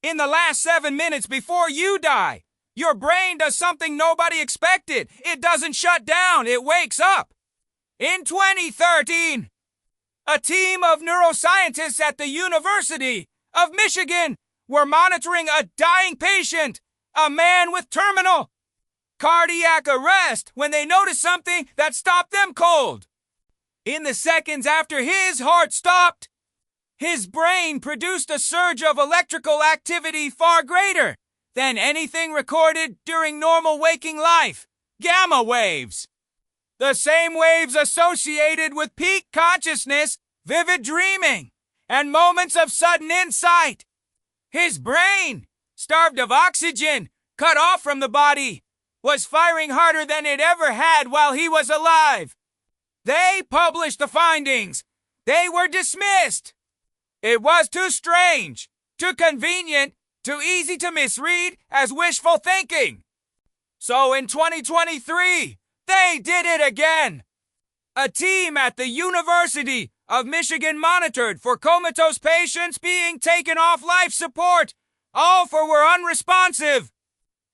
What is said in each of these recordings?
In the last 7 minutes before you die, your brain does something nobody expected. It doesn't shut down, it wakes up. In 2013, a team of neuroscientists at the University of Michigan were monitoring a dying patient, a man with terminal cardiac arrest, when they noticed something that stopped them cold. In the seconds after his heart stopped, his brain produced a surge of electrical activity far greater than anything recorded during normal waking life. Gamma waves. The same waves associated with peak consciousness, vivid dreaming, and moments of sudden insight. His brain, starved of oxygen, cut off from the body, was firing harder than it ever had while he was alive. They published the findings. They were dismissed. It was too strange, too convenient, too easy to misread as wishful thinking. So in 2023, they did it again. A team at the University of Michigan monitored for comatose patients being taken off life support. All for were unresponsive.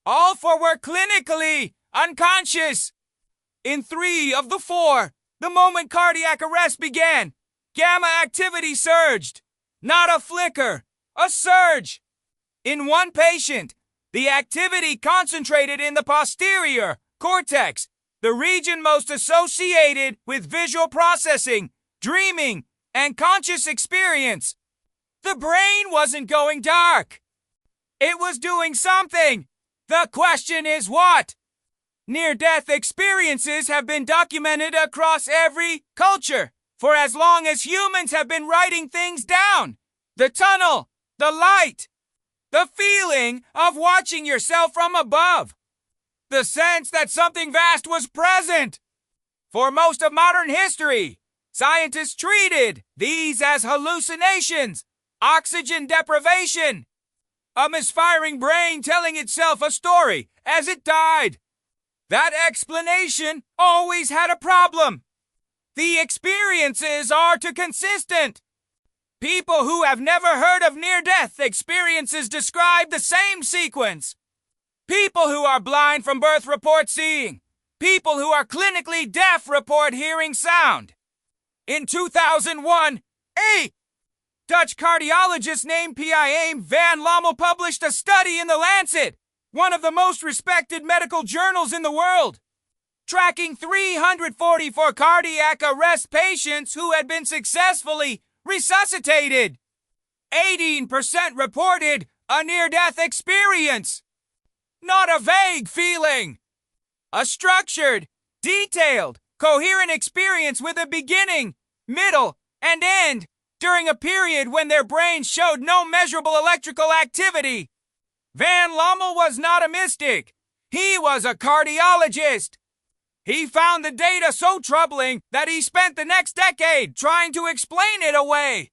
All for were clinically unconscious. In 3 of the 4, the moment cardiac arrest began, gamma activity surged. Not a flicker, a surge. In one patient, the activity concentrated in the posterior cortex, the region most associated with visual processing, dreaming, and conscious experience. The brain wasn't going dark. It was doing something. The question is what? Near-death experiences have been documented across every culture for as long as humans have been writing things down. The tunnel, the light, the feeling of watching yourself from above, the sense that something vast was present. For most of modern history, scientists treated these as hallucinations, oxygen deprivation, a misfiring brain telling itself a story as it died. That explanation always had a problem. The experiences are too consistent. People who have never heard of near-death experiences describe the same sequence. People who are blind from birth report seeing. People who are clinically deaf report hearing sound. In 2001, a Dutch cardiologist named P.I.A. van Lommel published a study in The Lancet, one of the most respected medical journals in the world, tracking 344 cardiac arrest patients who had been successfully resuscitated. 18% reported a near-death experience. Not a vague feeling. A structured, detailed, coherent experience with a beginning, middle, and end during a period when their brains showed no measurable electrical activity. Van Lommel was not a mystic. He was a cardiologist. He found the data so troubling that he spent the next decade trying to explain it away.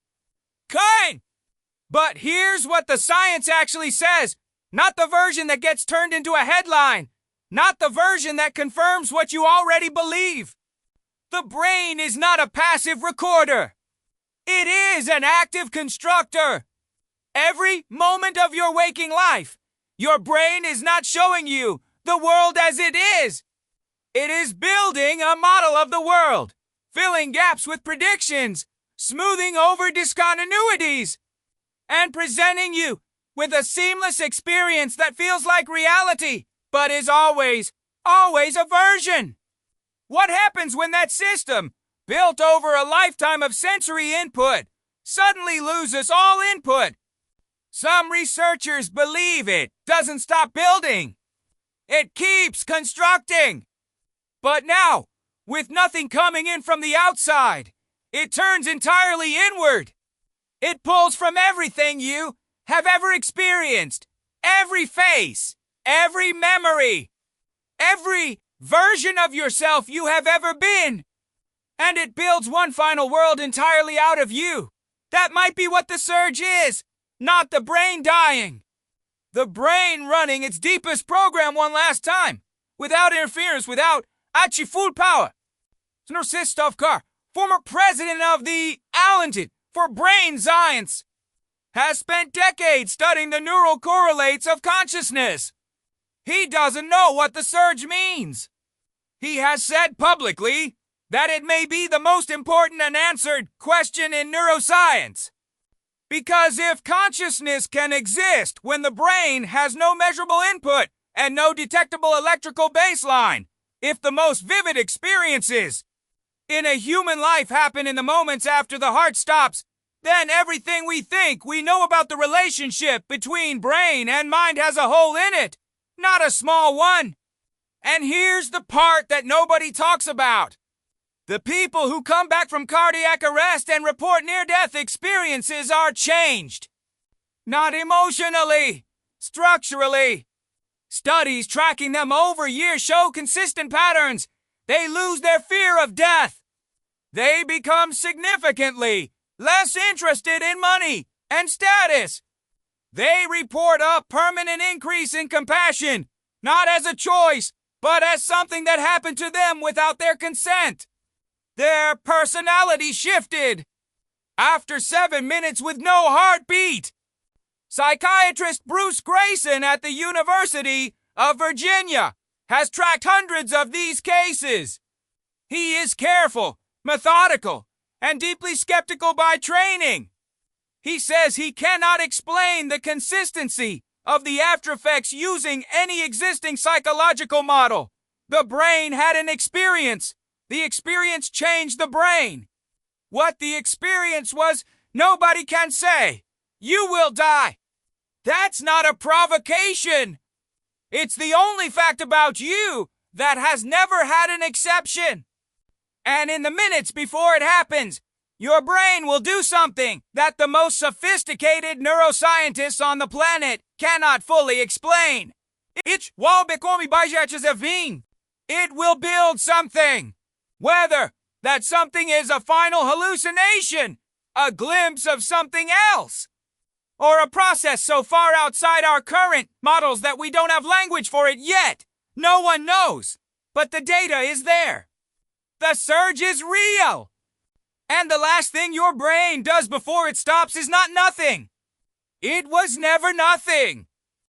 Kind! But here's what the science actually says, not the version that gets turned into a headline, not the version that confirms what you already believe. The brain is not a passive recorder. It is an active constructor. Every moment of your waking life, your brain is not showing you the world as it is. It is building a model of the world, filling gaps with predictions, smoothing over discontinuities, and presenting you with a seamless experience that feels like reality, but is always a version. What happens when that system, built over a lifetime of sensory input, suddenly loses all input? Some researchers believe it doesn't stop building. It keeps constructing. But now, with nothing coming in from the outside, it turns entirely inward. It pulls from everything you have ever experienced, every face, every memory, every version of yourself you have ever been. And it builds one final world entirely out of you. That might be what the surge is, not the brain dying. The brain running its deepest program one last time, without interference, without actually full power. Snovsistov Kar, former president of the Allenton for Brain Science, has spent decades studying the neural correlates of consciousness. He doesn't know what the surge means. He has said publicly that it may be the most important unanswered question in neuroscience. Because if consciousness can exist when the brain has no measurable input and no detectable electrical baseline, if the most vivid experiences in a human life happen in the moments after the heart stops, then everything we think we know about the relationship between brain and mind has a hole in it, not a small one. And here's the part that nobody talks about. The people who come back from cardiac arrest and report near-death experiences are changed. Not emotionally, structurally. Studies tracking them over years show consistent patterns. They lose their fear of death. They become significantly less interested in money and status. They report a permanent increase in compassion, not as a choice, but as something that happened to them without their consent. Their personality shifted after 7 minutes with no heartbeat. Psychiatrist Bruce Grayson at the University of Virginia has tracked hundreds of these cases. He is careful, methodical, and deeply skeptical by training. He says he cannot explain the consistency of the aftereffects using any existing psychological model. The brain had an experience. The experience changed the brain. What the experience was, nobody can say. You will die. That's not a provocation. It's the only fact about you that has never had an exception. And in the minutes before it happens, your brain will do something that the most sophisticated neuroscientists on the planet cannot fully explain. It will build something. Whether that something is a final hallucination, a glimpse of something else, or a process so far outside our current models that we don't have language for it yet. No one knows, but the data is there. The surge is real. And the last thing your brain does before it stops is not nothing. It was never nothing.